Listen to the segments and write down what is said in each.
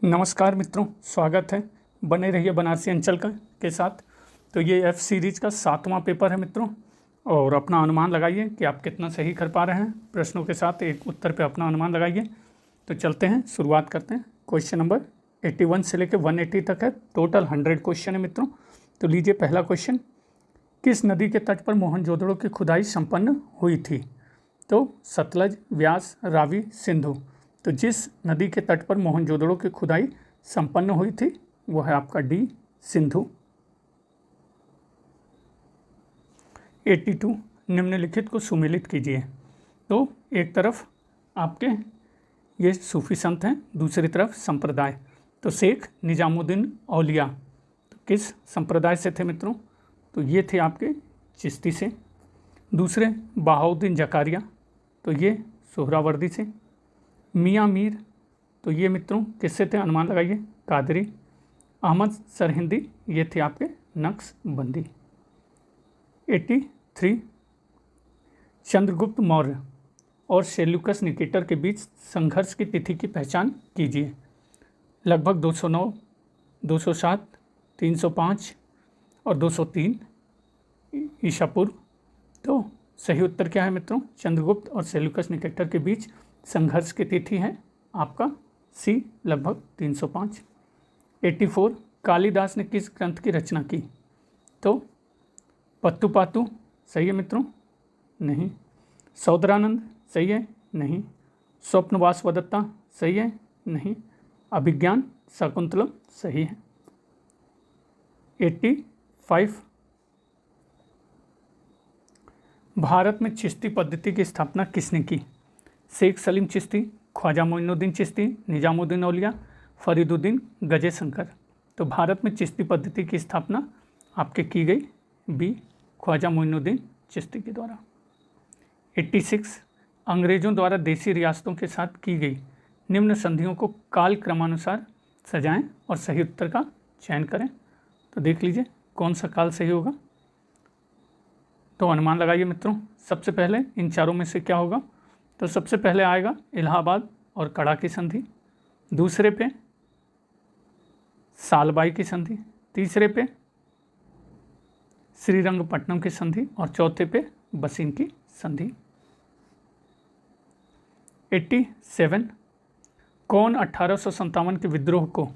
नमस्कार मित्रों, स्वागत है। बने रहिए बनारसी अंचल के साथ। तो ये एफ सीरीज का 7वां पेपर है मित्रों, और अपना अनुमान लगाइए कि आप कितना सही कर पा रहे हैं। प्रश्नों के साथ एक उत्तर पे अपना अनुमान लगाइए। तो चलते हैं, शुरुआत करते हैं। क्वेश्चन नंबर 81 से लेकर 180 तक है। टोटल 100 क्वेश्चन है मित्रों। तो लीजिए पहला क्वेश्चन, किस नदी के तट पर मोहनजोदड़ो की खुदाई संपन्न हुई थी? तो सतलज, व्यास, रावी, सिंधु। तो जिस नदी के तट पर मोहनजोदड़ो की खुदाई संपन्न हुई थी वो है आपका डी, सिंधु। 82, निम्नलिखित को सुमेलित कीजिए। तो एक तरफ आपके ये सूफी संत हैं, दूसरी तरफ संप्रदाय। तो शेख निजामुद्दीन औलिया तो किस संप्रदाय से थे मित्रों? तो ये थे आपके चिश्ती से। दूसरे बहाउद्दीन जकारिया, तो ये सोहरावर्दी से। मियाँ मीर, तो ये मित्रों किससे थे? अनुमान लगाइए। कादरी। अहमद सरहिंदी, ये थे आपके नक्शबंदी। 83, चंद्रगुप्त मौर्य और सेल्यूकस निकेटर के बीच संघर्ष की तिथि की पहचान कीजिए। लगभग 209, 207, 305 और 203 ईसा पूर्व। तो सही उत्तर क्या है मित्रों? चंद्रगुप्त और सेल्यूकस निकेटर के बीच संघर्ष की तिथि है आपका सी, लगभग 305। 84, कालिदास ने किस ग्रंथ की रचना की? तो पत्तुपातु सही है मित्रों? नहीं। सौदरानंद सही है? नहीं। स्वप्नवासवदत्ता सही है? नहीं। अभिज्ञान शाकुंतलम सही है। 85, भारत में चिश्ती पद्धति की स्थापना किसने की? शेख सलीम चिश्ती, ख्वाजा मोइनुद्दीन चिश्ती, निजामुद्दीन औलिया, फरीदुद्दीन गजे शंकर। तो भारत में चिश्ती पद्धति की स्थापना आपके की गई बी, ख्वाजा मोइनुद्दीन चिश्ती के द्वारा। 86, अंग्रेज़ों द्वारा देसी रियासतों के साथ की गई निम्न संधियों को काल क्रमानुसार सजाएं और सही उत्तर का चयन करें। तो देख लीजिए कौन सा काल सही होगा। तो अनुमान लगाइए मित्रों। सबसे पहले इन चारों में से क्या होगा? तो सबसे पहले आएगा इलाहाबाद और कड़ा की संधि, दूसरे पे सालबाई की संधि, तीसरे पे श्रीरंगपट्टनम की संधि और चौथे पे बसीन की संधि। 87, कौन 1857 के विद्रोह को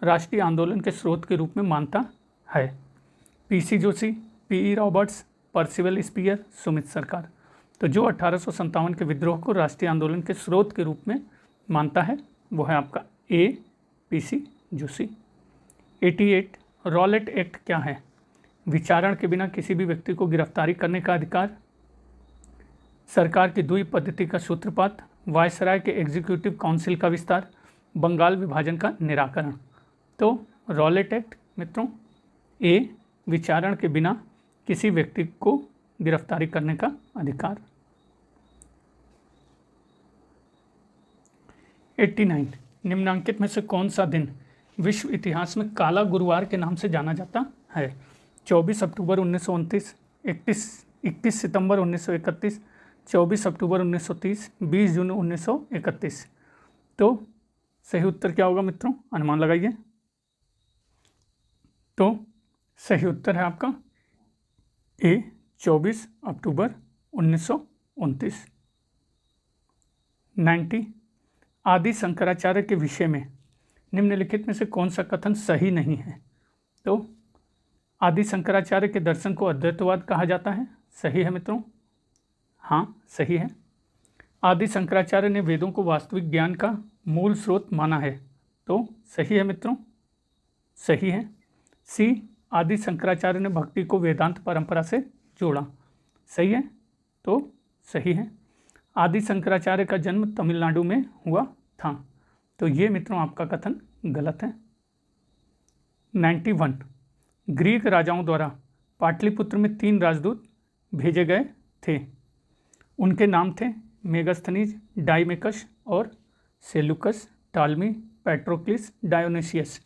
राष्ट्रीय आंदोलन के स्रोत के रूप में मानता है? P C Joshi, P E Roberts, Percival Spear, Sumit Sarkar. तो जो 1857 के विद्रोह को राष्ट्रीय आंदोलन के स्रोत के रूप में मानता है वो है आपका ए, पीसी जोशी। 88, रॉलेट एक्ट क्या है? विचारण के बिना किसी भी व्यक्ति को गिरफ्तारी करने का अधिकार, सरकार की द्वि पद्धति का सूत्रपात, वायसराय के एग्जीक्यूटिव काउंसिल का विस्तार, बंगाल विभाजन का निराकरण। तो रॉलेट एक्ट मित्रों ए, विचारण के बिना किसी व्यक्ति को गिरफ्तारी करने का अधिकार। 89, निम्नांकित में से कौन सा दिन विश्व इतिहास में काला गुरुवार के नाम से जाना जाता है? 24 अक्टूबर 1929, 21 सितंबर 1931, 24 अक्टूबर 1930, 20 जून 1931। तो सही उत्तर क्या होगा मित्रों? अनुमान लगाइए। तो सही उत्तर है आपका ए, 24 अक्टूबर 1929। 90, आदि शंकराचार्य के विषय में निम्नलिखित में से कौन सा कथन सही नहीं है? तो आदि शंकराचार्य के दर्शन को अद्वैतवाद कहा जाता है, सही है मित्रों? हाँ सही है। आदि शंकराचार्य ने वेदों को वास्तविक ज्ञान का मूल स्रोत माना है, तो सही है मित्रों? सही है। सी, आदि शंकराचार्य ने भक्ति को वेदांत परंपरा से जोड़ा, सही है? तो सही है। आदि शंकराचार्य का जन्म तमिलनाडु में हुआ था, तो ये मित्रों आपका कथन गलत है। 91, ग्रीक राजाओं द्वारा पाटलिपुत्र में 3 राजदूत भेजे गए थे। उनके नाम थे मेगास्थनीज, डाइमेकस और सेल्यूकस, टालमी, पेट्रोक्लिस, डायोनिसियस।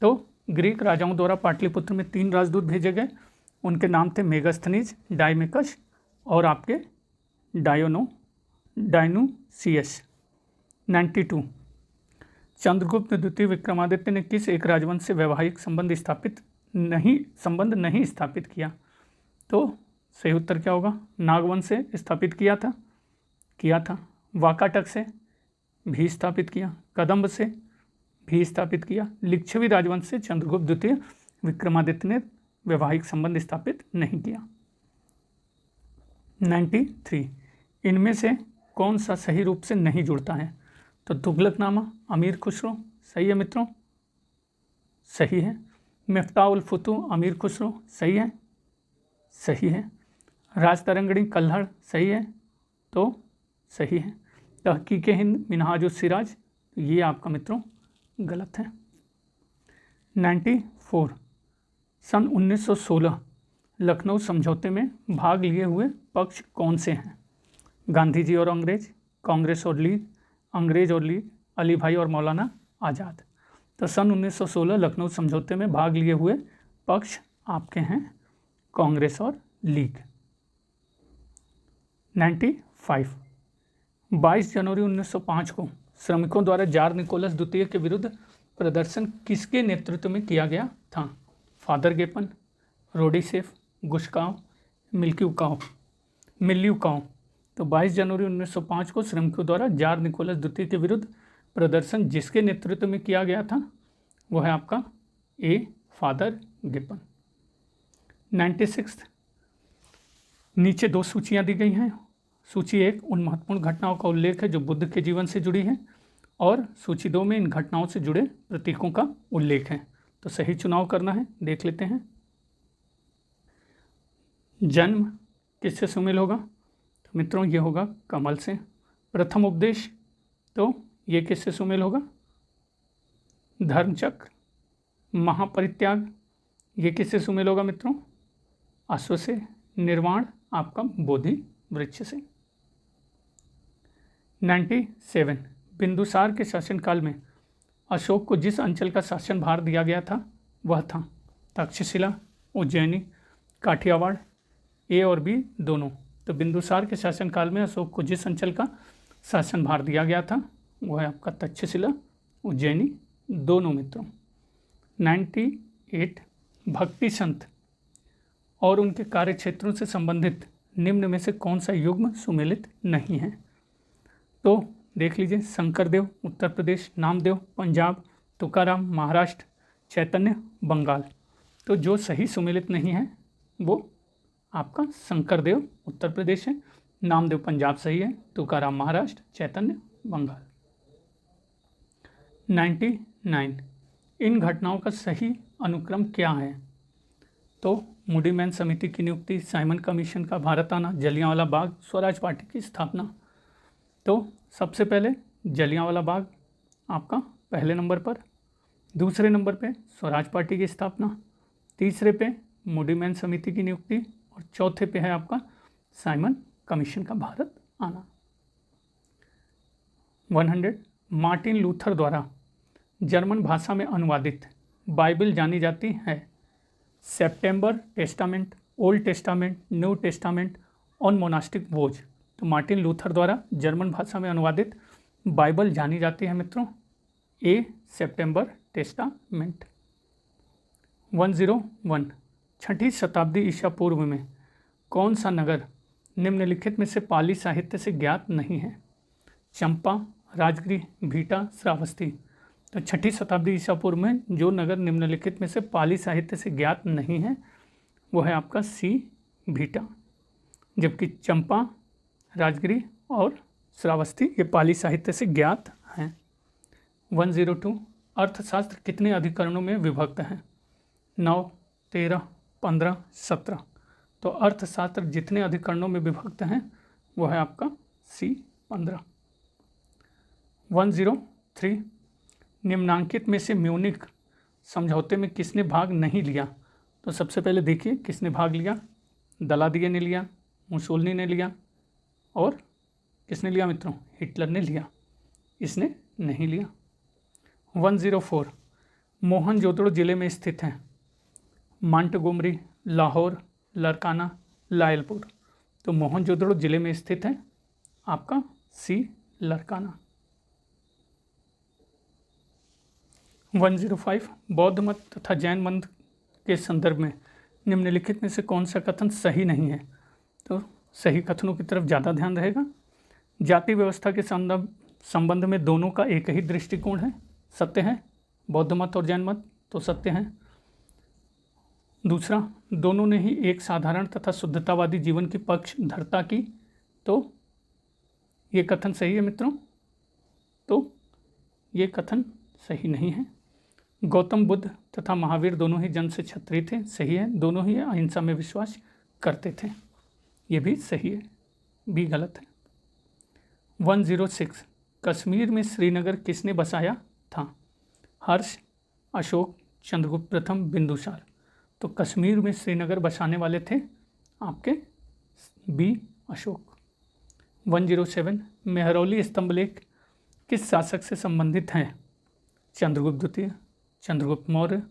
तो ग्रीक राजाओं द्वारा पाटलिपुत्र में 3 राजदूत भेजे गए। उनके नाम थे मेगास्थनीज, डाइमेकस और आपके डायोनुसियस। 92, चंद्रगुप्त द्वितीय विक्रमादित्य ने किस एक राजवंश से वैवाहिक संबंध नहीं स्थापित किया? तो सही उत्तर क्या होगा? नागवंश से स्थापित किया था। वाकाटक से भी स्थापित किया, कदम्ब से भी स्थापित किया, लिच्छवी राजवंश से चंद्रगुप्त द्वितीय विक्रमादित्य ने वैवाहिक संबंध स्थापित नहीं किया। 93 इनमें से कौन सा सही रूप से नहीं जुड़ता है? तो तुगलकनामा, अमीर खुसरो, सही है मित्रों, सही है। मिफ्ताह उल फुतूह, अमीर खुसरो, सही है, सही है। राजतरंगिणी कल्हड़, सही है, तो सही है। तहकीक हिंद, मिनहाजुल सिराज, ये आपका मित्रों गलत है। 94 सन 1916 लखनऊ समझौते में भाग लिए हुए पक्ष कौन से हैं? गांधी जी और अंग्रेज, कांग्रेस और लीग, अंग्रेज और लीग, अली भाई और मौलाना आज़ाद। तो सन 1916 लखनऊ समझौते में भाग लिए हुए पक्ष आपके हैं कांग्रेस और लीग। 95 22 जनवरी 1905 को श्रमिकों द्वारा जार निकोलस द्वितीय के विरुद्ध प्रदर्शन किसके नेतृत्व में किया गया था? फादर गेपन, रोडीसेफ, गुशकाव, मिल्यूकाव। तो 22 जनवरी 1905 को श्रमिकों द्वारा जार निकोलस द्वितीय के विरुद्ध प्रदर्शन जिसके नेतृत्व में किया गया था वो है आपका ए, फादर गेपन। 96 नीचे दो सूचियाँ दी गई हैं। सूची 1 उन महत्वपूर्ण घटनाओं का उल्लेख है जो बुद्ध के जीवन से जुड़ी हैं, और सूची 2 में इन घटनाओं से जुड़े प्रतीकों का उल्लेख है। तो सही चुनाव करना है, देख लेते हैं। जन्म किससे सुमेल होगा? तो मित्रों ये होगा कमल से। प्रथम उपदेश, तो ये किससे सुमेल होगा? धर्मचक्र। महापरित्याग, ये किससे सुमेल होगा मित्रों? अश्व से। निर्वाण आपका बोधि वृक्ष से। 97 बिंदुसार के शासनकाल में अशोक को जिस अंचल का शासन भार दिया गया था वह था तक्षशिला, उज्जैनी, काठियावाड़, ए और बी दोनों। तो बिंदुसार के शासनकाल में अशोक को जिस अंचल का शासन भार दिया गया था वह है आपका तक्षशिला, उज्जैनी दोनों मित्रों। 98 भक्ति संत और उनके कार्य क्षेत्रों से संबंधित निम्न में से कौन सा युग्म सुमेलित नहीं है? तो देख लीजिए, शंकरदेव उत्तर प्रदेश, नामदेव पंजाब, तुकाराम महाराष्ट्र, चैतन्य बंगाल। तो जो सही सुमेलित नहीं है वो आपका शंकरदेव उत्तर प्रदेश है, नामदेव पंजाब सही है, तुकाराम महाराष्ट्र, चैतन्य बंगाल। 99 इन घटनाओं का सही अनुक्रम क्या है? तो मूडीमैन समिति की नियुक्ति, साइमन कमीशन का भारत आना, जलियांवाला बाग, स्वराज पार्टी की स्थापना। तो सबसे पहले जलियांवाला बाग आपका पहले नंबर पर, दूसरे नंबर पे स्वराज पार्टी की स्थापना, तीसरे पे मूडीमैन समिति की नियुक्ति, और चौथे पे है आपका साइमन कमीशन का भारत आना। 100 मार्टिन लूथर द्वारा जर्मन भाषा में अनुवादित बाइबल जानी जाती है सेप्टेम्बर testament, old testament, new testament, ऑन मोनास्टिक वोज। तो मार्टिन लूथर द्वारा जर्मन भाषा में अनुवादित बाइबल जानी जाती है मित्रों ए, सेप्टेम्बर टेस्टामेंट। 101 छठी शताब्दी ईसा पूर्व में कौन सा नगर निम्नलिखित में से पाली साहित्य से ज्ञात नहीं है? चंपा, राजगृह, भीटा, श्रावस्ती। तो छठी शताब्दी ईसा पूर्व में जो नगर निम्नलिखित में से पाली साहित्य से ज्ञात नहीं है वो है आपका सी, भीटा, जबकि चंपा, राजगृह और श्रावस्ती ये पाली साहित्य से ज्ञात हैं। 102 अर्थशास्त्र कितने अधिकरणों में विभक्त हैं? 9, 13, 15, 17। तो अर्थशास्त्र जितने अधिकरणों में विभक्त हैं वो है आपका सी, 15। 103 निम्नांकित में से म्यूनिख समझौते में किसने भाग नहीं लिया? तो सबसे पहले देखिए किसने भाग लिया। दलादिये ने लिया, मुसोलिनी ने लिया, और किसने लिया मित्रों? हिटलर ने लिया। इसने नहीं लिया। 104 मोहनजोदड़ो जिले में स्थित है मांटगोमरी, लाहौर, लरकाना, लायलपुर। तो मोहनजोदड़ो जिले में स्थित है आपका सी, लरकाना। 105 बौद्ध मत तथा जैन मत के संदर्भ में निम्नलिखित में से कौन सा कथन सही नहीं है। तो सही कथनों की तरफ ज़्यादा ध्यान रहेगा। जाति व्यवस्था के संबंध में दोनों का एक ही दृष्टिकोण है, सत्य है। बौद्ध मत और जैन मत तो सत्य है। दूसरा, दोनों ने ही एक साधारण तथा शुद्धतावादी जीवन की पक्षधरता की, तो ये कथन सही है मित्रों। तो ये कथन सही नहीं है। गौतम बुद्ध तथा महावीर दोनों ही जन्म से क्षत्रिय थे, सही है। दोनों ही अहिंसा में विश्वास करते थे, ये भी सही है। भी गलत है। 106 कश्मीर में श्रीनगर किसने बसाया था। हर्ष, अशोक, चंद्रगुप्त प्रथम, बिंदुसार। तो कश्मीर में श्रीनगर बसाने वाले थे आपके बी अशोक। 107 मेहरौली स्तंभलेख किस शासक से संबंधित हैं। चंद्रगुप्त द्वितीय, चंद्रगुप्त मौर्य,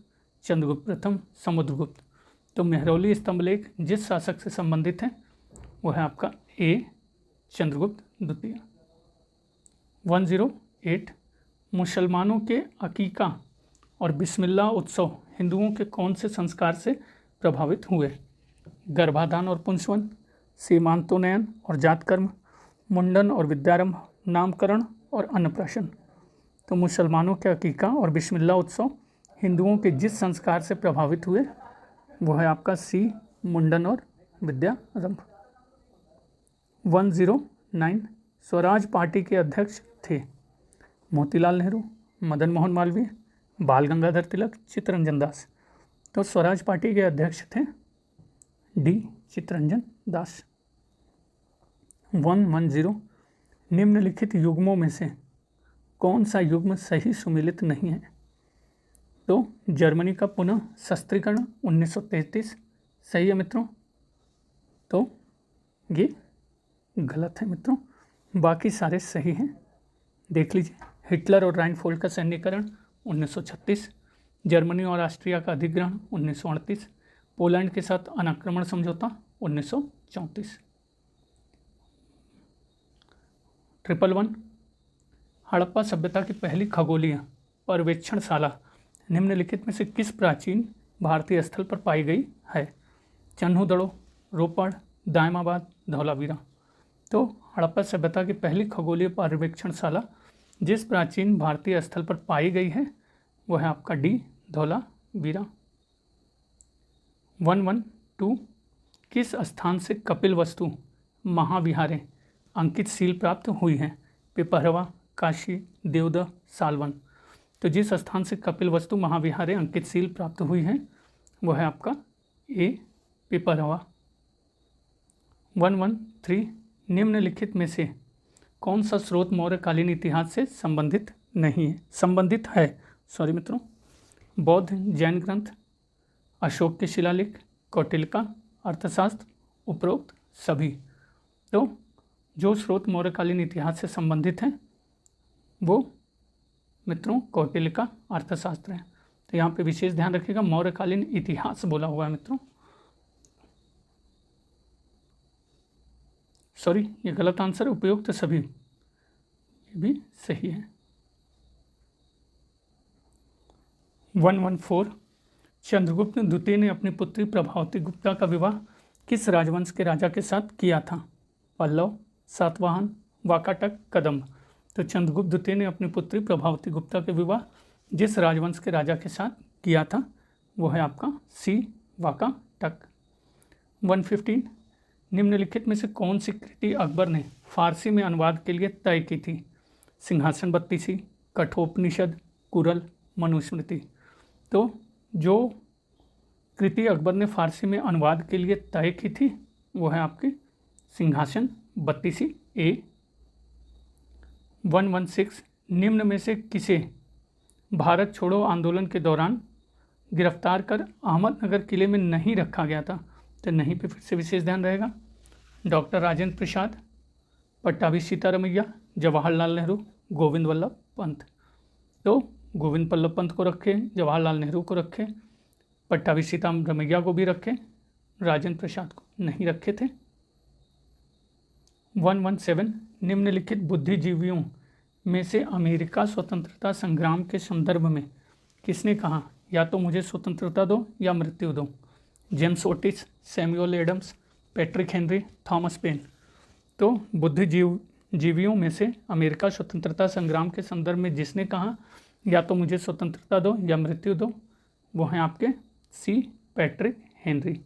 चंद्रगुप्त प्रथम, समुद्रगुप्त। तो मेहरौली स्तंभलेख जिस शासक से संबंधित है वो है आपका ए, चंद्रगुप्त द्वितीय। 108 मुसलमानों के अकीका और बिस्मिल्लाह उत्सव हिंदुओं के कौन से संस्कार से प्रभावित हुए। गर्भाधान और पुंसवन, सीमांतोन्नयन और जातकर्म, मुंडन और विद्यारंभ, नामकरण और अन्नप्राशन। तो मुसलमानों के अकीका और बिस्मिल्लाह उत्सव हिंदुओं के जिस संस्कार से प्रभावित हुए वो है आपका सी, मुंडन और विद्यारंभ। 109 स्वराज पार्टी के अध्यक्ष थे। मोतीलाल नेहरू, मदन मोहन मालवीय, बाल गंगाधर तिलक, चित्तरंजन दास। तो स्वराज पार्टी के अध्यक्ष थे डी, चित्तरंजन दास। 110 निम्नलिखित युग्मों में से कौन सा युग्म सही सुमेलित नहीं है। तो जर्मनी का पुनः शस्त्रीकरण 1933 सही है मित्रों। तो ये गलत है मित्रों, बाकी सारे सही हैं। देख लीजिए, हिटलर और राइनफोल्ड का सैन्यकरण 1936, जर्मनी और ऑस्ट्रिया का अधिग्रहण 1938, पोलैंड के साथ अनाक्रमण समझौता 1934। 111 हड़प्पा सभ्यता की पहली खगोलीय पर्यवेक्षणशाला निम्नलिखित में से किस प्राचीन भारतीय स्थल पर पाई गई है। चन्हूदड़ो, रोपड़, दायमाबाद, धौलावीरा। तो हड़प्पा सभ्यता की पहली खगोलीय पर्यवेक्षणशाला जिस प्राचीन भारतीय स्थल पर पाई गई है वो है आपका डी, धौलावीरा। 112 किस स्थान से कपिलवस्तु महाविहारें अंकित सील प्राप्त हुई हैं। पिपरवा, काशी, देवदह, सालवन। तो जिस स्थान से कपिलवस्तु महाविहारें अंकित सील प्राप्त हुई हैं वो है आपका ए, पिपरवा। 113 निम्नलिखित में से कौन सा स्रोत मौर्यकालीन इतिहास से संबंधित है। सॉरी मित्रों। बौद्ध जैन ग्रंथ, अशोक के शिलालेख, कौटिल्य का अर्थशास्त्र, उपरोक्त सभी। तो जो स्रोत मौर्यकालीन इतिहास से संबंधित हैं वो मित्रों कौटिल्य का अर्थशास्त्र है। तो यहाँ पे विशेष ध्यान रखिएगा, मौर्यकालीन इतिहास बोला हुआ है मित्रों। सॉरी, ये गलत आंसर, उपयुक्त सभी, ये भी सही है। 114 चंद्रगुप्त द्वितीय ने अपनी पुत्री प्रभावती गुप्ता का विवाह किस राजवंश के राजा के साथ किया था। पल्लव, सातवाहन, वाकाटक, कदम्ब। तो चंद्रगुप्त द्वितीय ने अपनी पुत्री प्रभावती गुप्ता के विवाह जिस राजवंश के राजा के साथ किया था वो है आपका सी, वाकाटक। 115 निम्नलिखित में से कौन सी कृति अकबर ने फारसी में अनुवाद के लिए तय की थी। सिंहासन बत्तीसी, कठोपनिषद, कुरल, मनुस्मृति। तो जो कृति अकबर ने फारसी में अनुवाद के लिए तय की थी वो है आपकी सिंहासन बत्तीसी ए। 116 निम्न में से किसे भारत छोड़ो आंदोलन के दौरान गिरफ्तार कर अहमदनगर किले में नहीं रखा गया था। तो नहीं पे फिर से विशेष ध्यान रहेगा। डॉक्टर राजेंद्र प्रसाद, पट्टाभी सीतारमैया, जवाहरलाल नेहरू, गोविंद वल्लभ पंत। तो गोविंद वल्लभ पंत को रखे, जवाहरलाल नेहरू को रखे, पट्टाभी सीतारमैया को भी रखे, राजेंद्र प्रसाद को नहीं रखे थे। 117 निम्नलिखित बुद्धिजीवियों में से अमेरिका स्वतंत्रता संग्राम के संदर्भ में किसने कहा या तो मुझे स्वतंत्रता दो या मृत्यु दो? James Otis, Samuel Adams, Patrick Henry, Thomas Paine. तो बुद्धिजीवियों में से अमेरिका स्वतंत्रता संग्राम के संदर्भ में जिसने कहा या तो मुझे स्वतंत्रता दो या मृत्यु दो, वो हैं आपके सी पैट्रिक हेनरी।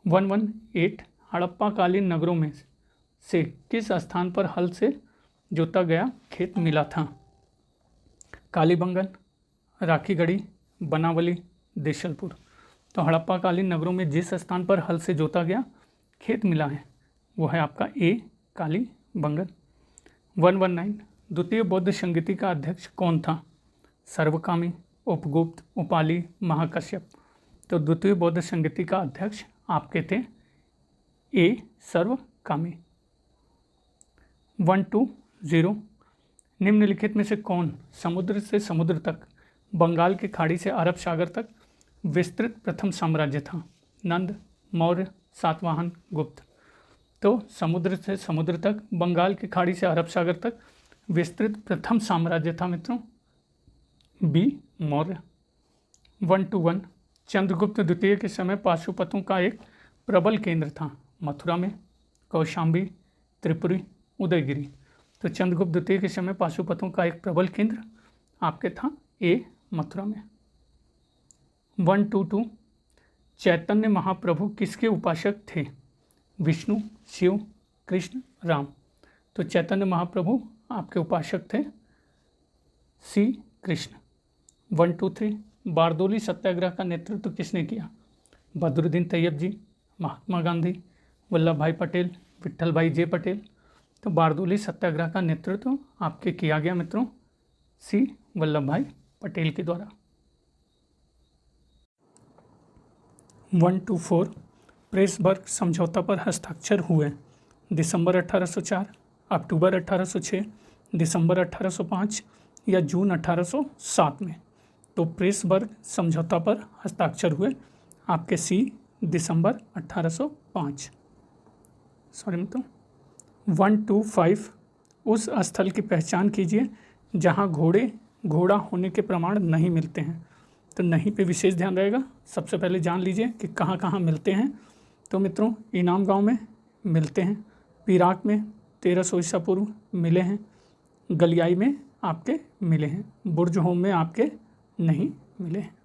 118 हड़प्पा कालीन नगरों में से किस स्थान पर हल से जोता गया खेत मिला था? कालीबंगन, राखीगढ़ी, बनावली, देशलपुर। तो हड़प्पा कालीन नगरों में जिस स्थान पर हल से जोता गया खेत मिला है वो है आपका ए कालीबंगन। 119 द्वितीय बौद्ध संगीति का अध्यक्ष कौन था? सर्वकामी, उपगुप्त, उपाली, महाकश्यप। तो द्वितीय बौद्ध संगीति का अध्यक्ष आपके थे ए सर्वकामी। 120 निम्नलिखित में से कौन समुद्र से समुद्र तक, बंगाल की खाड़ी से अरब सागर तक विस्तृत प्रथम साम्राज्य था? नंद, मौर्य, सातवाहन, गुप्त। तो समुद्र से समुद्र तक, बंगाल की खाड़ी से अरब सागर तक विस्तृत प्रथम साम्राज्य था मित्रों बी मौर्य। 121 चंद्रगुप्त द्वितीय के समय पाशुपतों का एक प्रबल केंद्र था? मथुरा में, कौशाम्बी, त्रिपुरी, उदयगिरी। तो चंद्रगुप्त द्वितीय के समय पाशुपतों का एक प्रबल केंद्र आपके था ए मथुरा में। 122 चैतन्य महाप्रभु किसके उपासक थे? विष्णु, शिव, कृष्ण, राम। तो चैतन्य महाप्रभु आपके उपासक थे सी कृष्ण। 123 बारदोली सत्याग्रह का नेतृत्व किसने किया? बद्रुद्दीन तैयब जी, महात्मा गांधी, वल्लभ भाई पटेल, विट्ठल भाई जे पटेल। तो बारदोली सत्याग्रह का नेतृत्व आपके किया गया मित्रों सी वल्लभ भाई पटेल के द्वारा। 124 प्रेसबर्ग समझौता पर हस्ताक्षर हुए? दिसंबर 1804, अक्टूबर 1806, दिसंबर 1805 या जून 1807 में? तो प्रेसबर्ग समझौता पर हस्ताक्षर हुए आपके सी दिसंबर 1805। सॉरी मित्रों। 125 उस स्थल की पहचान कीजिए जहां घोड़ा होने के प्रमाण नहीं मिलते हैं। तो नहीं पे विशेष ध्यान रहेगा। सबसे पहले जान लीजिए कि कहाँ कहाँ मिलते हैं। तो मित्रों इनाम गांव में मिलते हैं, पीराक में 1300 ईसा पूर्व मिले हैं, गलियाई में आपके मिले हैं, बुर्ज होम में आपके नहीं मिले हैं।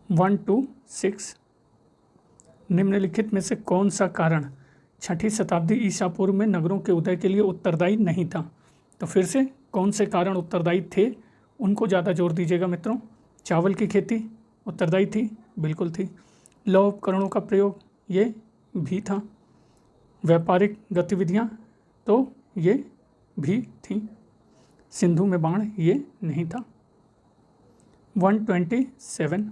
126 निम्नलिखित में से कौन सा कारण 6ठी शताब्दी ईसा पूर्व में नगरों के उदय के लिए उत्तरदायी नहीं था? तो फिर से कौन से कारण उत्तरदायी थे उनको ज़्यादा जोर दीजिएगा मित्रों। चावल की खेती उत्तरदायी थी, बिल्कुल थी। लौह उपकरणों का प्रयोग ये भी था। व्यापारिक गतिविधियां तो ये भी थी। सिंधु में बाण ये नहीं था। 127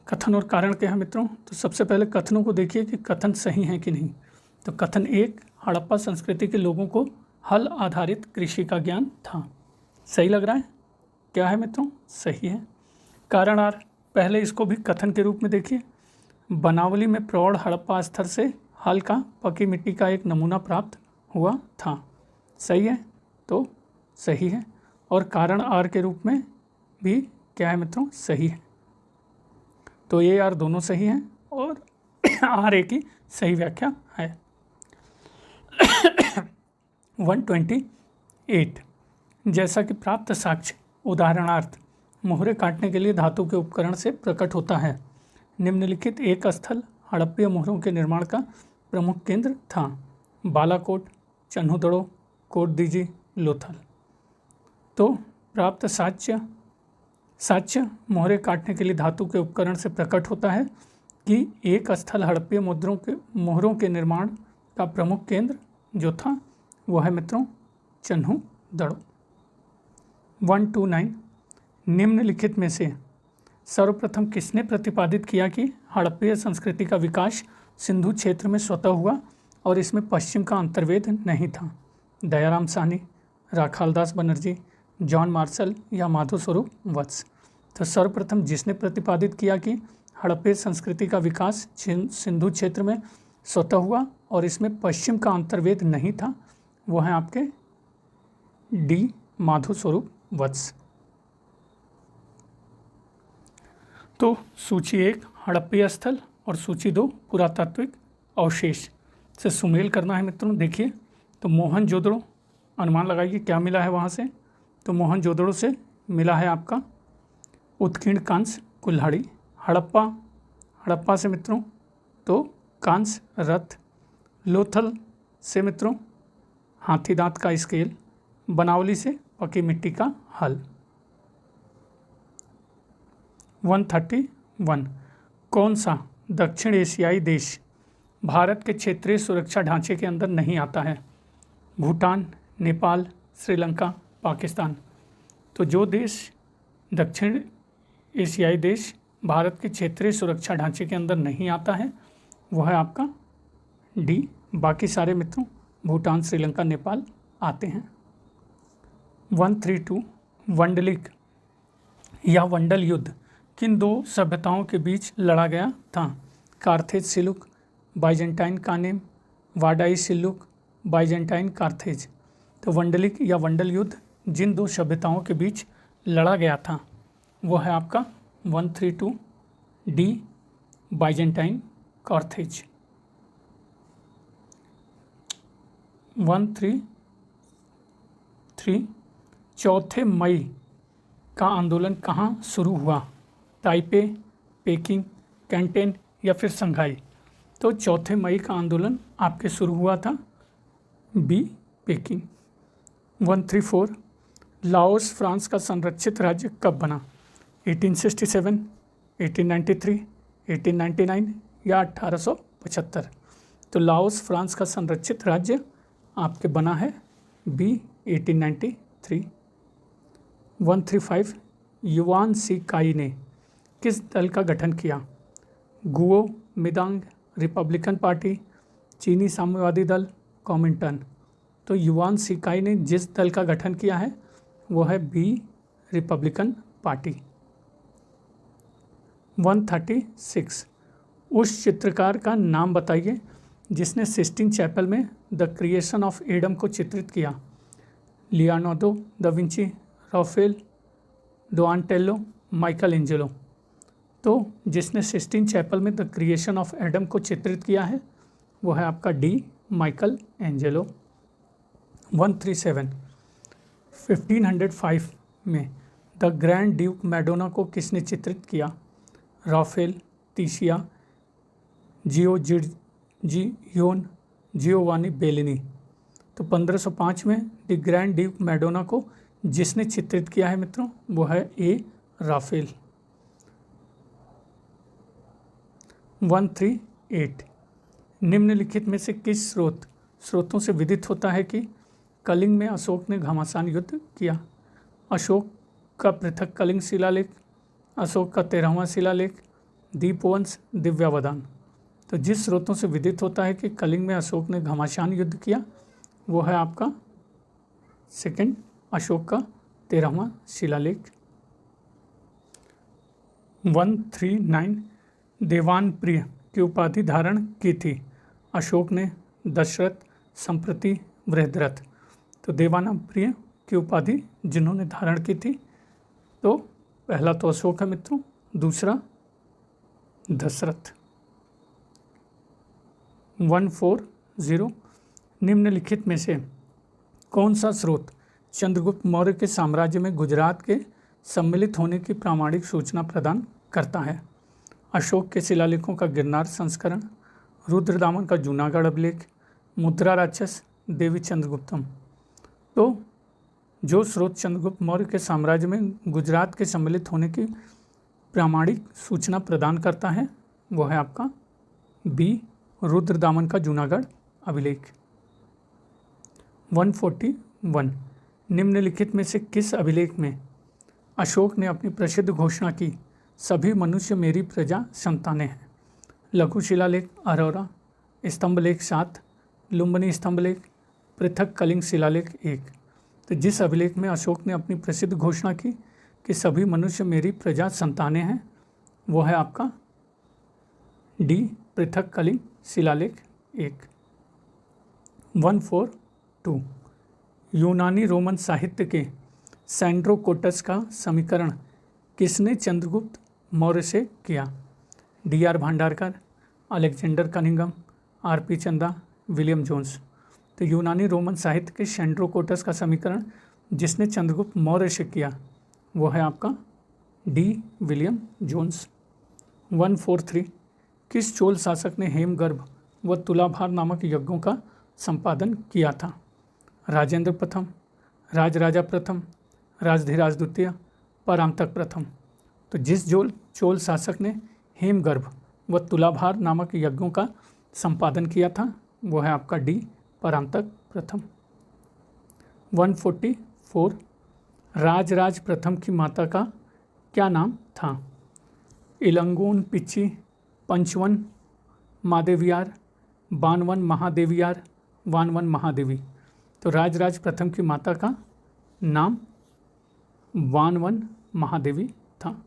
कथन और कारण क्या है मित्रों? तो सबसे पहले कथनों को देखिए कि कथन सही हैं कि नहीं। तो कथन 1 हड़प्पा संस्कृति के लोगों को हल आधारित कृषि का ज्ञान था। सही लग रहा है? क्या है मित्रों? सही है। कारण आर पहले इसको भी कथन के रूप में देखिए। बनावली में प्रौढ़ हड़प्पा स्तर से हल का पकी मिट्टी का एक नमूना प्राप्त हुआ था। सही है? तो सही है। और कारण आर के रूप में भी क्या है मित्रों? सही है। तो ये आर दोनों सही हैं और आर ए की सही व्याख्या है। 128 जैसा कि प्राप्त साक्ष्य उदाहरणार्थ मोहरे काटने के लिए धातु के उपकरण से प्रकट होता है, निम्नलिखित एक स्थल हड़प्पीय मोहरों के निर्माण का प्रमुख केंद्र था? बालाकोट, चन्हुदड़ो, कोटदीजी, लोथल। तो प्राप्त साक्ष्य मोहरे काटने के लिए धातु के उपकरण से प्रकट होता है कि एक स्थल हड़प्पीय मोहरों के निर्माण का प्रमुख केंद्र जो था वो है मित्रों चन्हुदड़ो। 129 निम्नलिखित में से सर्वप्रथम किसने प्रतिपादित किया कि हड़प्पीय संस्कृति का विकास सिंधु क्षेत्र में स्वतः हुआ और इसमें पश्चिम का अंतर्वेद नहीं था? दयाराम साहनी, राखालदास बनर्जी, जॉन मार्शल या माधो स्वरूप वत्स। तो सर्वप्रथम जिसने प्रतिपादित किया कि हड़प्पीय संस्कृति का विकास सिंधु क्षेत्र में स्वतः हुआ और इसमें पश्चिम का अंतर्वेद नहीं था वो है आपके डी माधो स्वरूप वत्स। तो सूची 1 हड़प्पीय स्थल और सूची 2 पुरातात्विक अवशेष से सुमेल करना है मित्रों। देखिए, तो मोहनजोदड़ो, अनुमान लगाइए क्या मिला है वहाँ से। तो मोहनजोदड़ो से मिला है आपका उत्कीर्ण कांस्य कुल्हाड़ी। हड़प्पा से मित्रों तो कांस्य रथ। लोथल से मित्रों हाथी दांत का स्केल। बनावली से पकी मिट्टी का हल। 131 कौन सा दक्षिण एशियाई देश भारत के क्षेत्रीय सुरक्षा ढांचे के अंदर नहीं आता है? भूटान, नेपाल, श्रीलंका, पाकिस्तान। तो जो देश दक्षिण एशियाई देश भारत के क्षेत्रीय सुरक्षा ढांचे के अंदर नहीं आता है वह है आपका डी। बाकी सारे मित्रों भूटान, श्रीलंका, नेपाल आते हैं। 132 वंडलिक या वंडल युद्ध किन दो सभ्यताओं के बीच लड़ा गया था? Carthage Shilluk, Byzantine Kanem, Wadai Shilluk, Byzantine Carthage. तो वंडलिक या वंडल युद्ध जिन दो सभ्यताओं के बीच लड़ा गया था वो है आपका 132 डी बाइजेंटाइन कार्थेज। 133 चौथे मई का आंदोलन कहाँ शुरू हुआ? ताइपे, पेकिंग, कैंटेन या फिर संघाई। तो चौथे मई का आंदोलन आपके शुरू हुआ था बी पेकिंग। 134 लाओस फ्रांस का संरक्षित राज्य कब बना? 1867, 1893, 1899 या 1875। तो लाओस फ्रांस का संरक्षित राज्य आपके बना है बी 1893। 135 युवान सी काई ने किस दल का गठन किया? गुओ मिदांग, रिपब्लिकन पार्टी, चीनी साम्यवादी दल, कॉमिंटन। तो युवान सी काई ने जिस दल का गठन किया है वो है बी रिपब्लिकन पार्टी। 136 उस चित्रकार का नाम बताइए जिसने सिस्टीन चैपल में द क्रिएशन ऑफ एडम को चित्रित किया। Leonardo da Vinci, Raphael, Donatello, Michelangelo. तो जिसने सिस्टीन चैपल में द क्रिएशन ऑफ एडम को चित्रित किया है वो है आपका डी माइकल एंजेलो। 137 1505 में द ग्रैंड ड्यूक मैडोना को किसने चित्रित किया? राफेल, तीसिया, जियोन, जियोवानी बेलिनी। तो 1505 में द ग्रैंड ड्यूक मैडोना को जिसने चित्रित किया है मित्रों वो है ए राफेल। 138 निम्नलिखित में से किस स्रोतों से विदित होता है कि कलिंग में अशोक ने घमासान युद्ध किया? अशोक का पृथक कलिंग शिलालेख, अशोक का 13वां शिलालेख, दीपवंश, दिव्यावदान। तो जिस स्रोतों से विदित होता है कि कलिंग में अशोक ने घमासान युद्ध किया वो है आपका सेकंड अशोक का 13वां शिलालेख। 139 देवान प्रिय की उपाधि धारण की थी? अशोक ने, दशरथ, संप्रति, बृहद्रथ। तो देवान प्रिय की उपाधि जिन्होंने धारण की थी तो पहला तो अशोक है मित्रों, दूसरा दशरथ। 140 निम्नलिखित में से कौन सा स्रोत चंद्रगुप्त मौर्य के साम्राज्य में गुजरात के सम्मिलित होने की प्रामाणिक सूचना प्रदान करता है? अशोक के शिलालेखों का गिरनार संस्करण, रुद्रदामन का जूनागढ़ अभिलेख, मुद्रा राक्षस, देवी चंद्रगुप्तम। तो जो स्रोत चंद्रगुप्त मौर्य के साम्राज्य में गुजरात के सम्मिलित होने की प्रामाणिक सूचना प्रदान करता है वो है आपका बी रुद्रदामन का जूनागढ़ अभिलेख। 141 निम्नलिखित में से किस अभिलेख में अशोक ने अपनी प्रसिद्ध घोषणा की, सभी मनुष्य मेरी प्रजा संतानें हैं? लघु शिलालेख अरोरा, स्तंभलेख 7, लुम्बिनी स्तंभलेख, पृथक कलिंग शिलालेख 1। तो जिस अभिलेख में अशोक ने अपनी प्रसिद्ध घोषणा की कि सभी मनुष्य मेरी प्रजा संतानें हैं वो है आपका डी पृथक कलिंग शिलालेख 1। 142 यूनानी रोमन साहित्य के सैंड्रोकोटस का समीकरण किसने चंद्रगुप्त मौर्य से किया? DR. Bhandarkar, Alexander Cunningham, RP. चंदा, विलियम जोन्स। तो यूनानी रोमन साहित्य के सैंड्रोकोटस का समीकरण जिसने चंद्रगुप्त मौर्य से किया वो है आपका डी. William Jones. 143 किस चोल शासक ने हेमगर्भ व तुलाभार नामक यज्ञों का संपादन किया था? राजेंद्र प्रथम, राजराजा प्रथम, राजधिराज द्वितीय, परांतक प्रथम। तो जिस चोल शासक ने हेमगर्भ व तुलाभार नामक यज्ञों का संपादन किया था वो है आपका डी. परांतक प्रथम। 144 राजराज प्रथम की माता का क्या नाम था? इलंगोन पिच्ची, पंचवन मादेवियार, बानवन महादेवियार, वानवन महादेवी। तो राजराज प्रथम की माता का नाम वानवन महादेवी था।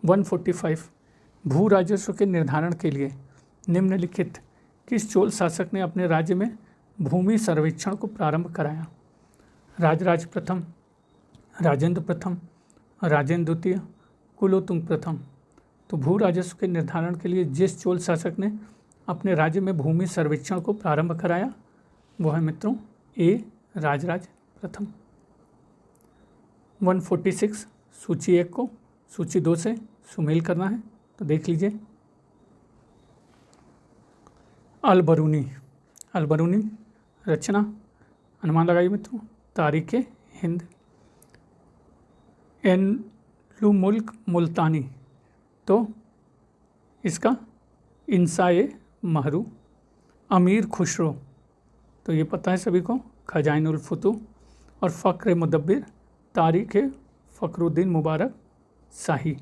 145 भू राजस्व के निर्धारण के लिए निम्नलिखित किस चोल शासक ने अपने राज्य में भूमि सर्वेक्षण को प्रारंभ कराया? राजराज प्रथम, राजेंद्र प्रथम, राजेंद्र द्वितीय, कुलोत्तुंग प्रथम। तो भू राजस्व के निर्धारण के लिए जिस चोल शासक ने अपने राज्य में भूमि सर्वेक्षण को प्रारंभ कराया वो है मित्रों ए. राजराज प्रथम। 146 सूची 1 को सूची 2 से सुमेल करना है तो देख लीजिए। अलबरूनी रचना, अनुमान लगाइए मित्रों, तारीख़ हिंद। एनुमुल्क मुल्तानी, तो इसका इंसाए महरू। अमीर खुसरो, तो ये पता है सभी को, खजाइनुल फुतूह। और फ़क्र मुदब्बिर, तारीख़ फ़खरुद्दीन मुबारक शाही।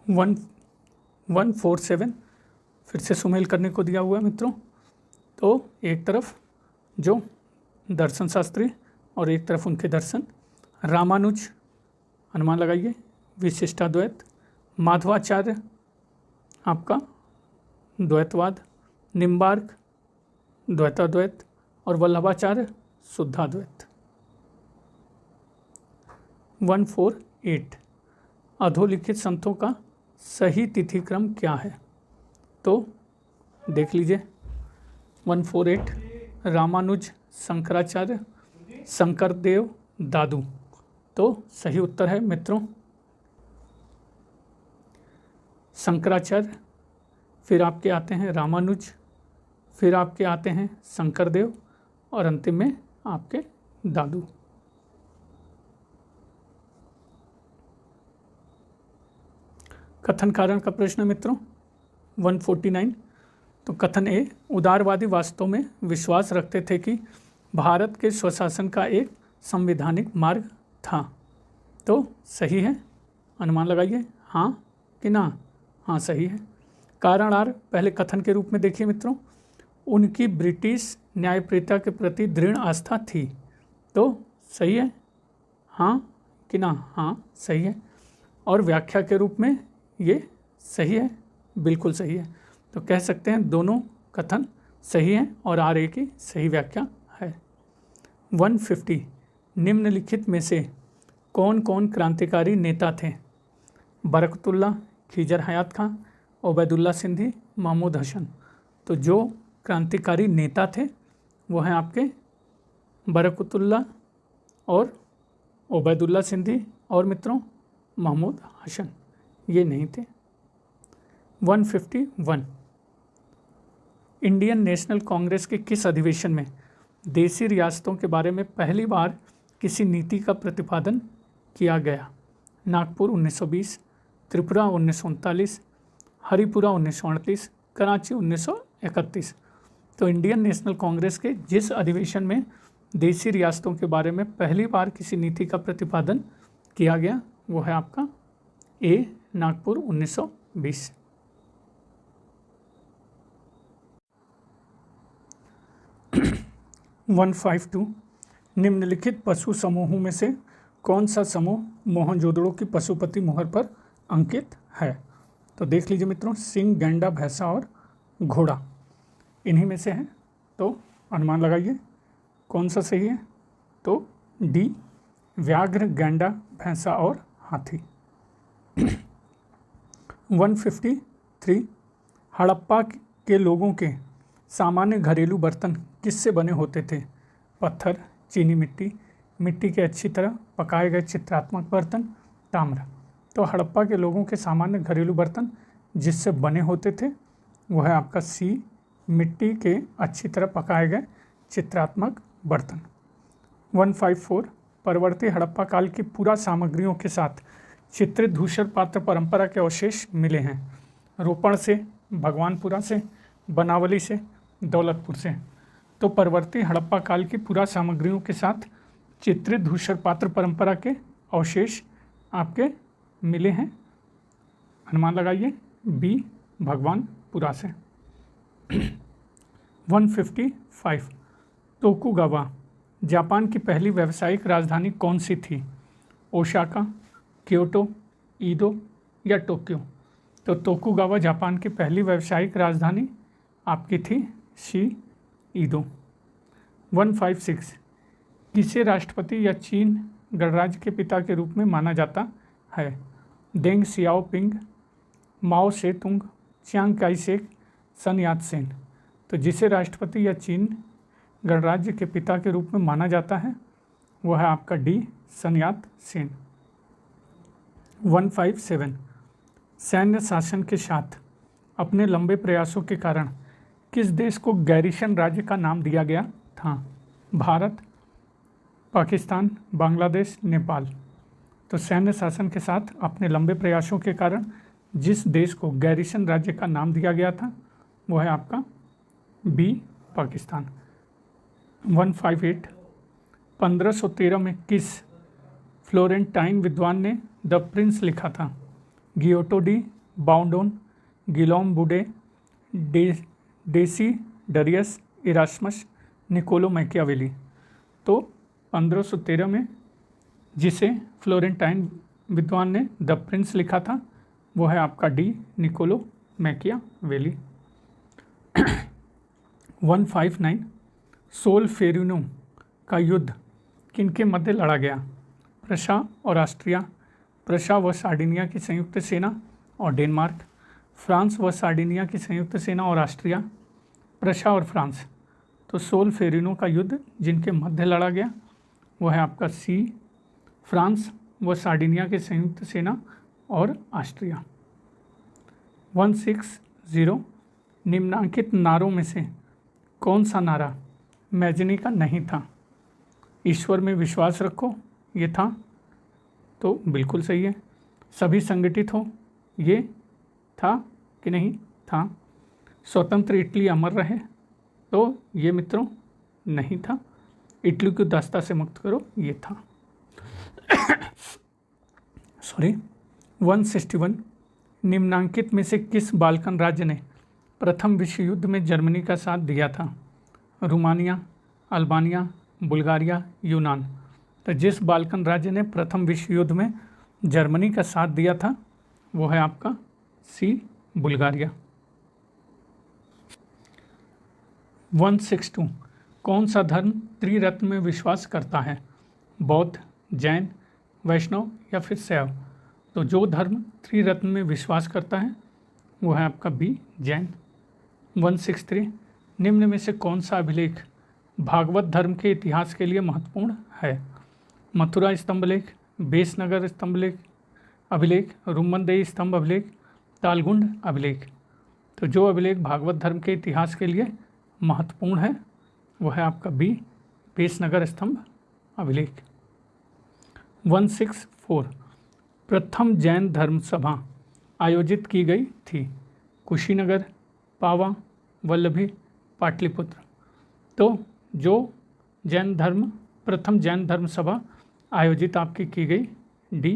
147 फिर से सुमेल करने को दिया हुआ है मित्रों। तो एक तरफ जो दर्शन शास्त्री और एक तरफ उनके दर्शन। रामानुज, अनुमान लगाइए, विशिष्टाद्वैत। माधवाचार्य आपका द्वैतवाद। निम्बार्क द्वैताद्वैत। और वल्लभाचार्य शुद्धाद्वैत। 148 अधोलिखित संतों का सही तिथिक्रम क्या है? तो देख लीजिए। 148 रामानुज, शंकराचार्य, शंकरदेव, दादू। तो सही उत्तर है मित्रों शंकराचार्य, फिर आपके आते हैं रामानुज, फिर आपके आते हैं शंकरदेव और अंतिम में आपके दादू। कथन कारण का प्रश्न मित्रों 149। तो कथन ए, उदारवादी वास्तव में विश्वास रखते थे कि भारत के स्वशासन का एक संवैधानिक मार्ग था। तो सही है, अनुमान लगाइए, हाँ कि ना? हाँ सही है। कारण आर, पहले कथन के रूप में देखिए मित्रों, उनकी ब्रिटिश न्यायप्रियता के प्रति दृढ़ आस्था थी। तो सही है, हाँ कि ना? हाँ सही है। और व्याख्या के रूप में ये सही है, बिल्कुल सही है। तो कह सकते हैं दोनों कथन सही हैं और आर ए की सही व्याख्या है। 150 निम्नलिखित में से कौन कौन क्रांतिकारी नेता थे? बरकतुल्लाह, खिजर हयात खां, ओबैदुल्ला सिंधी, महमूद हसन। तो जो क्रांतिकारी नेता थे वो हैं आपके बरकतुल्लाह और ओबैदुल्ला सिंधी और मित्रों महमूद हसन, ये नहीं थे। 151 इंडियन नेशनल कांग्रेस के किस अधिवेशन में देशी रियासतों के बारे में पहली बार किसी नीति का प्रतिपादन किया गया? नागपुर 1920, त्रिपुरा 1939, हरिपुरा 1938, कराची 1931। तो इंडियन नेशनल कांग्रेस के जिस अधिवेशन में देशी रियासतों के बारे में पहली बार किसी नीति का प्रतिपादन किया गया वो है आपका ए, नागपुर 1920। 152 निम्नलिखित पशु समूहों में से कौन सा समूह मोहनजोदड़ो की पशुपति मोहर पर अंकित है? तो देख लीजिए मित्रों, सिंह, गैंडा, भैंसा और घोड़ा इन्हीं में से है। तो अनुमान लगाइए कौन सा सही है? तो डी व्याघ्र, गैंडा, भैंसा और हाथी। 153 हड़प्पा के लोगों के सामान्य घरेलू बर्तन किससे बने होते थे? पत्थर, चीनी मिट्टी, मिट्टी के अच्छी तरह पकाए गए चित्रात्मक बर्तन, ताम्र। तो हड़प्पा के लोगों के सामान्य घरेलू बर्तन जिससे बने होते थे वह है आपका सी, मिट्टी के अच्छी तरह पकाए गए चित्रात्मक बर्तन। 154 परवर्ती हड़प्पा काल की पुरा सामग्रियों के साथ चित्रित धूसर पात्र परंपरा के अवशेष मिले हैं। रोपण से, भगवानपुरा से, बनावली से, दौलतपुर से। तो परवर्ती हड़प्पा काल की पुरा सामग्रियों के साथ चित्रित धूसर पात्र परंपरा के अवशेष आपके मिले हैं। अनुमान लगाइए, बी भगवानपुरा से। 155 तोकुगावा जापान की पहली व्यावसायिक राजधानी कौन सी थी? ओसाका, क्योटो, ईदो या टोक्यो। तो तोकुगावा जापान की पहली व्यावसायिक राजधानी आपकी थी सी, ईदो। 156 किसे राष्ट्रपति या चीन गणराज्य के पिता के रूप में माना जाता है? देंग सियाओपिंग, माओ से तुंग, चियांग काई शेक, सन यात सेन। तो जिसे राष्ट्रपति या चीन गणराज्य के पिता के रूप में माना जाता है वह है आपका डी, सन यात सेन। 157 सैन्य शासन के साथ अपने लंबे प्रयासों के कारण किस देश को गैरिसन राज्य का नाम दिया गया था? भारत, पाकिस्तान, बांग्लादेश, नेपाल। तो सैन्य शासन के साथ अपने लंबे प्रयासों के कारण जिस देश को गैरिसन राज्य का नाम दिया गया था वो है आपका बी, पाकिस्तान। 158 1513 में किस फ्लोरेंटाइन विद्वान ने द प्रिंस लिखा था? गियोटो डी बाउंडोन, गिलॉम बुडे, डेसिडरियस, इरास्मस, निकोलो मैकियावेली। तो 1513 में जिसे फ्लोरेंटाइन विद्वान ने द प्रिंस लिखा था वो है आपका डी, निकोलो मैकियावेली। 159 सोल्फेरिनो का युद्ध किनके मध्य लड़ा गया? प्रशा और ऑस्ट्रिया, प्रशा व सार्डिनिया की संयुक्त सेना और डेनमार्क, फ्रांस व सार्डिनिया की संयुक्त सेना और ऑस्ट्रिया, प्रशा और फ्रांस। तो सोल्फेरिनो का युद्ध जिनके मध्य लड़ा गया वह है आपका सी, फ्रांस व सार्डिनिया की संयुक्त सेना और ऑस्ट्रिया। 160 निम्नांकित नारों में से कौन सा नारा मैजनी का नहीं था? ईश्वर में विश्वास रखो, ये था, तो बिल्कुल सही है। सभी संगठित हो, ये था कि नहीं था। स्वतंत्र इटली अमर रहे, तो ये मित्रों नहीं था। इटली को दास्ता से मुक्त करो, ये था। सॉरी। 161 निम्नांकित में से किस बाल्कन राज्य ने प्रथम विश्व युद्ध में जर्मनी का साथ दिया था? रोमानिया, अल्बानिया, बुल्गारिया, यूनान। तो जिस बाल्कन राज्य ने प्रथम विश्व युद्ध में जर्मनी का साथ दिया था वो है आपका सी, बुल्गारिया। 162 कौन सा धर्म त्रिरत्न में विश्वास करता है? बौद्ध, जैन, वैष्णव या फिर शैव। तो जो धर्म त्रिरत्न में विश्वास करता है वो है आपका बी, जैन। 163 निम्न में से कौन सा अभिलेख भागवत धर्म के इतिहास के लिए महत्वपूर्ण है? मथुरा स्तंभलेख, बेसनगर स्तंभलेख अभिलेख, रुम्मनदेही स्तंभ अभिलेख, तालगुंड अभिलेख। तो जो अभिलेख भागवत धर्म के इतिहास के लिए महत्वपूर्ण है वह है आपका बी, बेसनगर स्तंभ अभिलेख। 164 प्रथम जैन धर्म सभा आयोजित की गई थी? कुशीनगर, पावा, वल्लभी, पाटलिपुत्र। तो जो प्रथम जैन धर्म सभा आयोजित आपकी की गई डी,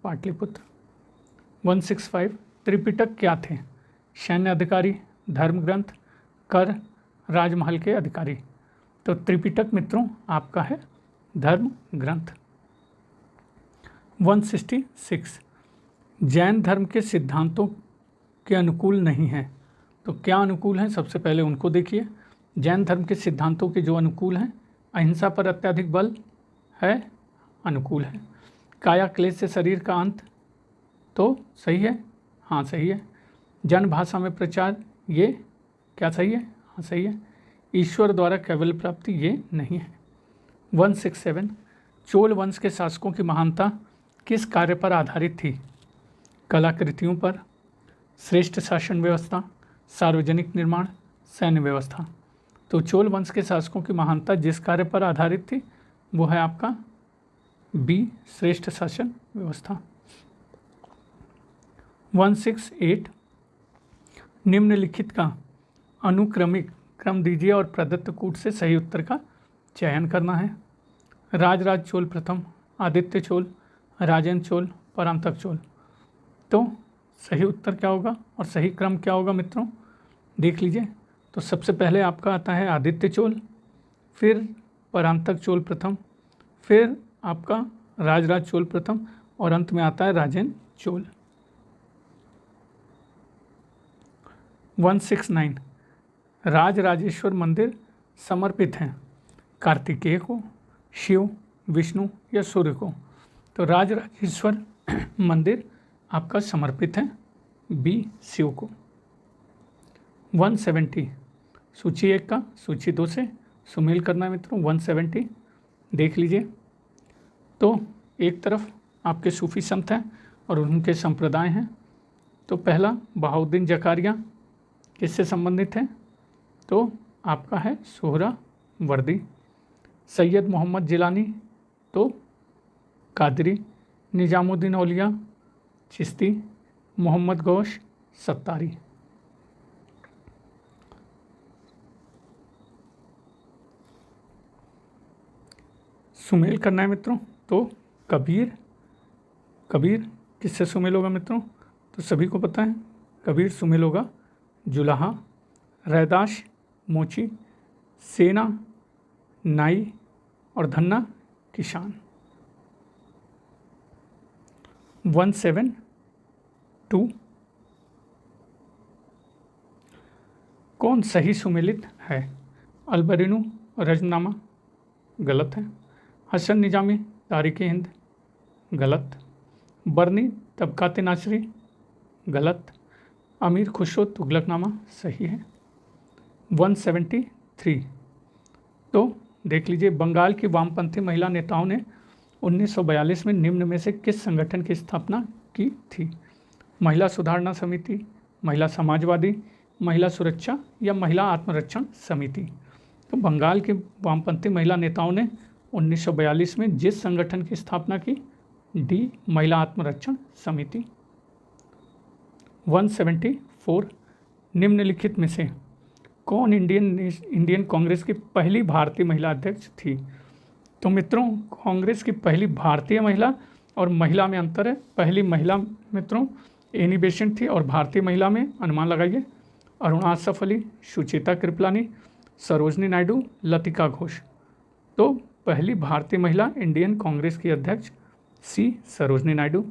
पाटलिपुत्र। 165 त्रिपिटक क्या थे? सैन्य अधिकारी, धर्म ग्रंथ, कर, राजमहल के अधिकारी। तो त्रिपिटक मित्रों आपका है धर्म ग्रंथ। 166 जैन धर्म के सिद्धांतों के अनुकूल नहीं है। तो क्या अनुकूल हैं? सबसे पहले उनको देखिए। जैन धर्म के सिद्धांतों के जो अनुकूल हैं, अहिंसा पर अत्यधिक बल है, अनुकूल है। काया क्लेश से शरीर का अंत, तो सही है, हाँ सही है। जन भाषा में प्रचार, ये क्या सही है, हाँ सही है। ईश्वर द्वारा कैवल्य प्राप्ति, ये नहीं है। 167 चोल वंश के शासकों की महानता किस कार्य पर आधारित थी? कलाकृतियों पर, श्रेष्ठ शासन व्यवस्था, सार्वजनिक निर्माण, सैन्य व्यवस्था। तो चोल वंश के शासकों की महानता जिस कार्य पर आधारित थी वो है आपका बी, श्रेष्ठ शासन व्यवस्था। 168 निम्नलिखित का अनुक्रमिक क्रम दीजिए और प्रदत्त कूट से सही उत्तर का चयन करना है। राजराज चोल प्रथम, आदित्य चोल, राजेंद्र चोल, परांतक चोल। तो सही उत्तर क्या होगा और सही क्रम क्या होगा मित्रों, देख लीजिए। तो सबसे पहले आपका आता है आदित्य चोल, फिर परांतक चोल प्रथम, फिर आपका राजराज चोल प्रथम और अंत में आता है राजेंद्र चोल। 169 राजराजेश्वर मंदिर समर्पित हैं कार्तिकेय को, शिव, विष्णु या सूर्य को? तो राजराजेश्वर मंदिर आपका समर्पित है बी, शिव को। 170 सूची 1 का सूची 2 से सुमेल करना है मित्रों। 170 देख लीजिए। तो एक तरफ आपके सूफी संत हैं और उनके संप्रदाय हैं। तो पहला बहाउद्दीन जकारिया किससे संबंधित है? तो आपका है सोहरावर्दी। सैयद मोहम्मद जिलानी तो कादरी, निजामुद्दीन औलिया चिश्ती, मोहम्मद गौश सत्तारी। सुमेल करना है मित्रों। तो कबीर किससे सुमेल होगा मित्रों? तो सभी को पता है कबीर सुमेल होगा जुलाहा, रैदास मोची, सेना नाई और धन्ना किसान। 172 कौन सही सुमेलित है? अलबरीनू रजनामा गलत है। हसन निजामी तारीख़ हिंद गलत। बरनी तबकात नासरी गलत। अमीर खुसरो तुगलकनामा सही है। 173 तो देख लीजिए, बंगाल की वामपंथी महिला नेताओं ने 1942 में निम्न में से किस संगठन की स्थापना की थी? महिला सुधारणा समिति, महिला समाजवादी, महिला सुरक्षा या महिला आत्मरक्षण समिति? तो बंगाल की वामपंथी महिला नेताओं ने 1942 में जिस संगठन की स्थापना की, डी, महिला आत्मरक्षण समिति। 174 निम्नलिखित में से कौन इंडियन कांग्रेस की पहली भारतीय महिला अध्यक्ष थी? तो मित्रों, कांग्रेस की पहली भारतीय महिला और महिला में अंतर है। पहली महिला मित्रों एनी बेसेंट थी और भारतीय महिला में अनुमान लगाइए अरुणा आसफ अली, सुचेता कृपलानी, सरोजनी नायडू, लतिका घोष। तो पहली भारतीय महिला इंडियन कांग्रेस की अध्यक्ष सी, सरोजनी नायडू।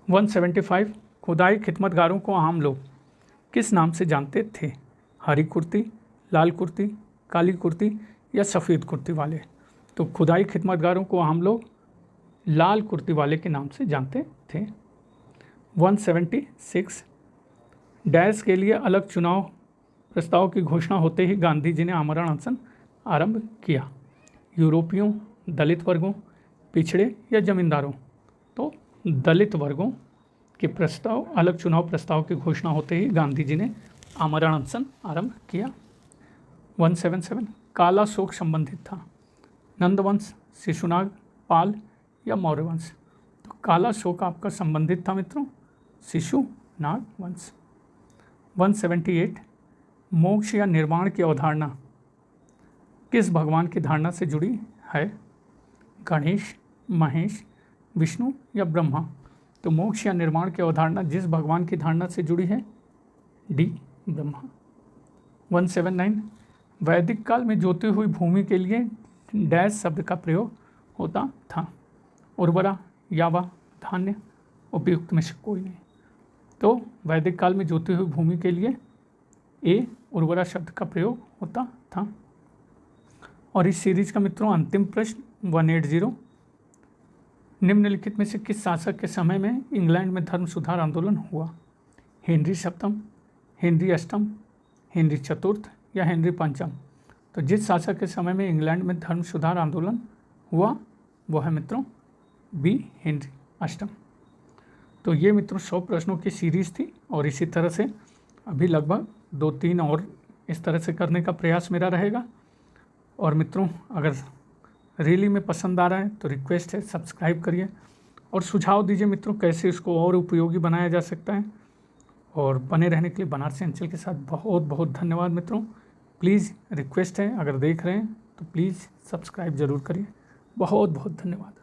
175 खुदाई खिदमतगारों को आम लोग किस नाम से जानते थे? हरी कुर्ती, लाल कुर्ती, काली कुर्ती या सफ़ेद कुर्ती वाले? तो खुदाई खिदमतगारों को आम लोग लाल कुर्ती वाले के नाम से जानते थे। 176 डैश के लिए अलग चुनाव प्रस्ताव की घोषणा होते ही गांधी जी ने आमरण अनशन आरंभ किया। यूरोपियों, दलित वर्गों, पिछड़े या जमींदारों? तो दलित वर्गों के प्रस्ताव, अलग चुनाव प्रस्ताव की घोषणा होते ही गांधी जी ने आमरण अनशन आरंभ किया। 177 काला शोक संबंधित था नंदवंश, शिशुनाग, पाल या मौर्य वंश? तो काला शोक आपका संबंधित था मित्रों शिशुनाग वंश। 178 मोक्ष या निर्वाण की अवधारणा किस भगवान की धारणा से जुड़ी है? गणेश, महेश, विष्णु या ब्रह्मा? तो मोक्ष या निर्वाण की अवधारणा जिस भगवान की धारणा से जुड़ी है, डी, ब्रह्मा। 179 वैदिक काल में जोती हुई भूमि के लिए डैश शब्द का प्रयोग होता था? उर्वरा, यावा, धान्य, उपयुक्त में से कोई नहीं? तो वैदिक काल में जोती हुई भूमि के लिए ए, उर्वरा शब्द का प्रयोग होता था। और इस सीरीज का मित्रों अंतिम प्रश्न 180 निम्नलिखित में से किस शासक के समय में इंग्लैंड में धर्म सुधार आंदोलन हुआ? हेनरी सप्तम, हेनरी अष्टम, हेनरी चतुर्थ या हेनरी पंचम? तो जिस शासक के समय में इंग्लैंड में धर्म सुधार आंदोलन हुआ वो है मित्रों बी, हेनरी अष्टम। तो ये मित्रों 100 प्रश्नों की सीरीज़ थी और इसी तरह से अभी लगभग 2-3 और इस तरह से करने का प्रयास मेरा रहेगा। और मित्रों अगर रियली में पसंद आ रहा है तो रिक्वेस्ट है सब्सक्राइब करिए और सुझाव दीजिए मित्रों कैसे इसको और उपयोगी बनाया जा सकता है। और बने रहने के लिए बनारसी अंचल के साथ बहुत बहुत धन्यवाद मित्रों। प्लीज़ रिक्वेस्ट है अगर देख रहे हैं तो प्लीज़ सब्सक्राइब ज़रूर करिए। बहुत बहुत धन्यवाद।